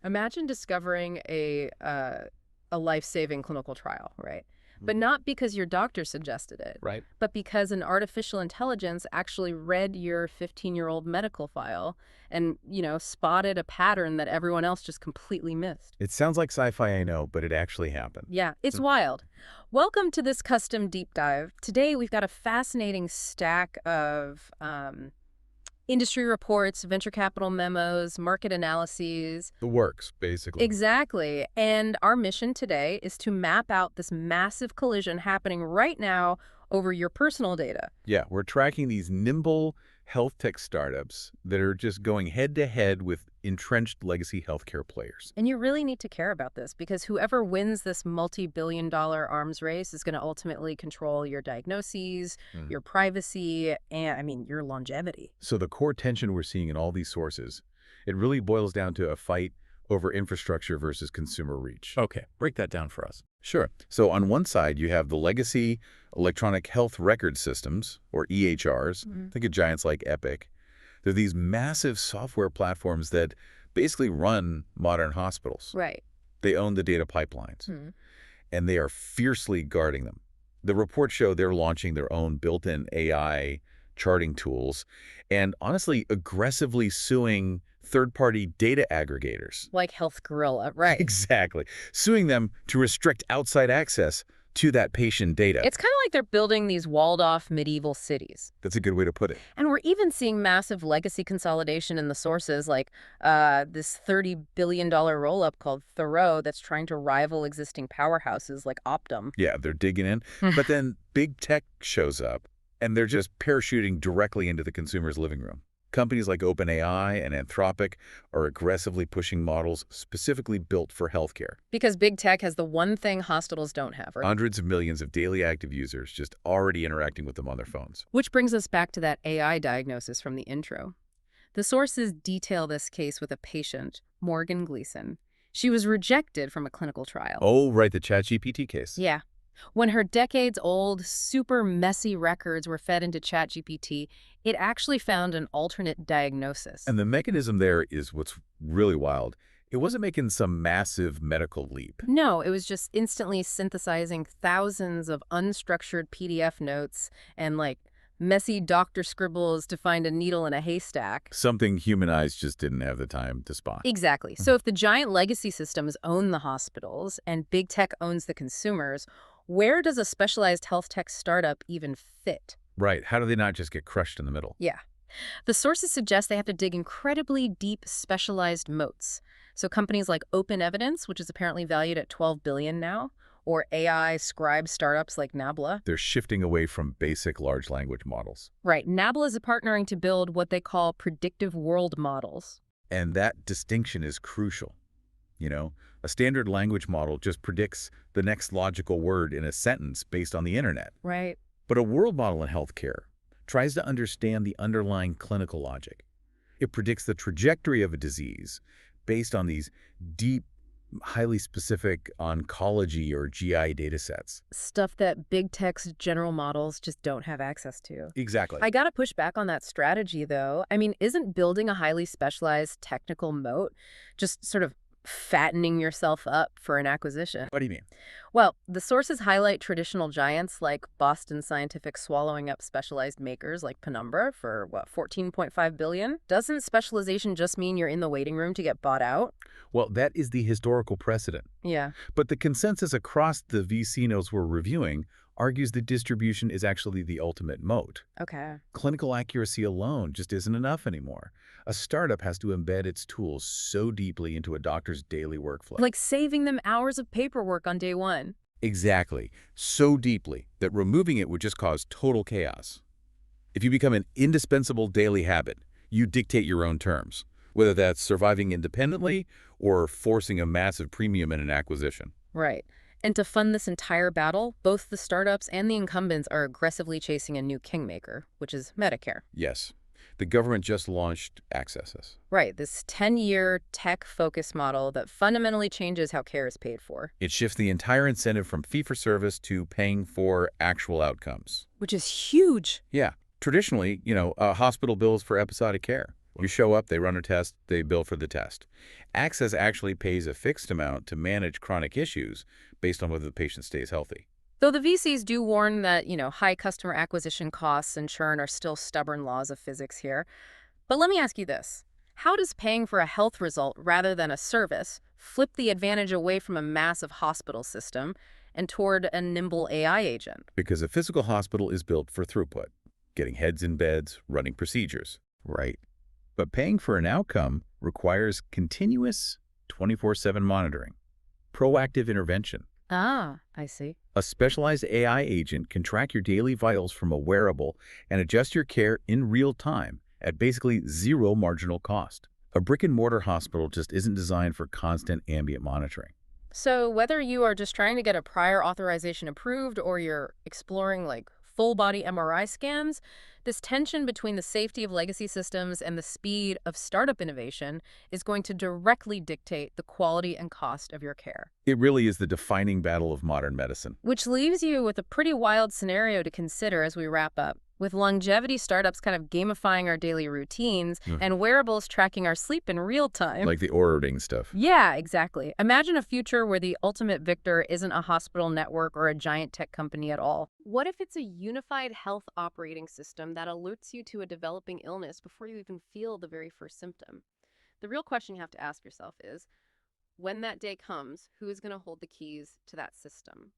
Imagine discovering a life-saving clinical trial, right? But not because your doctor suggested it, Right. but because an artificial intelligence actually read your 15-year-old medical file and, spotted a pattern that everyone else just completely missed. It sounds like sci-fi, I know, but it actually happened. Yeah, it's So, wild. Welcome to this custom deep dive. Today we've got a fascinating stack of industry reports, venture capital memos, market analyses. the works, basically. Exactly. And our mission today is to map out this massive collision happening right now over your personal data. Yeah, we're tracking these nimble health tech startups that are just going head-to-head with entrenched legacy healthcare players. And you really need to care about this because whoever wins this multi-billion-dollar arms race is going to ultimately control your diagnoses, Mhm. your privacy, and, your longevity. So the core tension we're seeing in all these sources, it really boils down to a fight over infrastructure versus consumer reach. Okay, break that down for us. Sure. So on one side, you have the legacy electronic health record systems, or EHRs. Think of giants like Epic. They're these massive software platforms that basically run modern hospitals. Right. They own the data pipelines, Hmm. and they are fiercely guarding them. The reports show they're launching their own built-in AI charting tools and honestly aggressively suing third-party data aggregators. Like Health Gorilla, right. Exactly. Suing them to restrict outside access to that patient data. It's kind of like they're building these walled-off medieval cities. That's a good way to put it. And we're even seeing massive legacy consolidation in the sources, like this $30 billion roll-up called Thoreau that's trying to rival existing powerhouses like Optum. Yeah, they're digging in. But then big tech shows up, and they're just parachuting directly into the consumer's living room. Companies like OpenAI and Anthropic are aggressively pushing models specifically built for healthcare. Because big tech has the one thing hospitals don't have, right? Hundreds of millions of daily active users just already interacting with them on their phones. Which brings us back to that AI diagnosis from the intro. The sources detail this case with a patient, Morgan Gleason. She was rejected from a clinical trial. Oh, right, the ChatGPT case. Yeah. When her decades-old, super messy records were fed into ChatGPT, it actually found an alternate diagnosis. And the mechanism there is what's really wild. It wasn't making some massive medical leap. No, it was just instantly synthesizing thousands of unstructured PDF notes and, messy doctor scribbles to find a needle in a haystack. Something human eyes just didn't have the time to spot. Exactly. So if the giant legacy systems own the hospitals and big tech owns the consumers, where does a specialized health tech startup even fit? Right. How do they not just get crushed in the middle? Yeah. The sources suggest they have to dig incredibly deep, specialized moats. So companies like Open Evidence, which is apparently valued at $12 billion now, or AI scribe startups like Nabla. They're shifting away from basic large language models. Right. Nabla is partnering to build what they call predictive world models. And that distinction is crucial. A standard language model just predicts the next logical word in a sentence based on the internet. Right. But a world model in healthcare tries to understand the underlying clinical logic. It predicts the trajectory of a disease based on these deep, highly specific oncology or GI data sets. Stuff that big tech's general models just don't have access to. Exactly. I gotta push back on that strategy, though. Isn't building a highly specialized technical moat just sort of fattening yourself up for an acquisition? What do you mean? Well, the sources highlight traditional giants like Boston Scientific swallowing up specialized makers like Penumbra for, $14.5 billion? Doesn't specialization just mean you're in the waiting room to get bought out? Well, that is the historical precedent. Yeah. But the consensus across the VC notes we're reviewing argues that distribution is actually the ultimate moat. Okay. Clinical accuracy alone just isn't enough anymore. A startup has to embed its tools so deeply into a doctor's daily workflow. Like saving them hours of paperwork on day one. Exactly. So deeply that removing it would just cause total chaos. If you become an indispensable daily habit, you dictate your own terms, whether that's surviving independently or forcing a massive premium in an acquisition. Right. And to fund this entire battle, both the startups and the incumbents are aggressively chasing a new kingmaker, which is Medicare. Yes. The government just launched Accesses. Right, this 10-year tech-focused model that fundamentally changes how care is paid for. It shifts the entire incentive from fee-for-service to paying for actual outcomes. Which is huge. Yeah. Traditionally, hospital bills for episodic care. You show up, they run a test, they bill for the test. Access actually pays a fixed amount to manage chronic issues based on whether the patient stays healthy. Though the VCs do warn that, high customer acquisition costs and churn are still stubborn laws of physics here. But let me ask you this. How does paying for a health result rather than a service flip the advantage away from a massive hospital system and toward a nimble AI agent? Because a physical hospital is built for throughput, getting heads in beds, running procedures. Right. But paying for an outcome requires continuous 24/7 monitoring, proactive intervention. Ah, I see. A specialized AI agent can track your daily vitals from a wearable and adjust your care in real time at basically zero marginal cost. A brick-and-mortar hospital just isn't designed for constant ambient monitoring. So whether you are just trying to get a prior authorization approved or you're exploring like full body MRI scans, this tension between the safety of legacy systems and the speed of startup innovation is going to directly dictate the quality and cost of your care. It really is the defining battle of modern medicine. Which leaves you with a pretty wild scenario to consider as we wrap up. With longevity startups kind of gamifying our daily routines and wearables tracking our sleep in real time. Like the Oura Ring stuff. Yeah, exactly. Imagine a future where the ultimate victor isn't a hospital network or a giant tech company at all. What if it's a unified health operating system that alerts you to a developing illness before you even feel the very first symptom? The real question you have to ask yourself is, when that day comes, who is going to hold the keys to that system?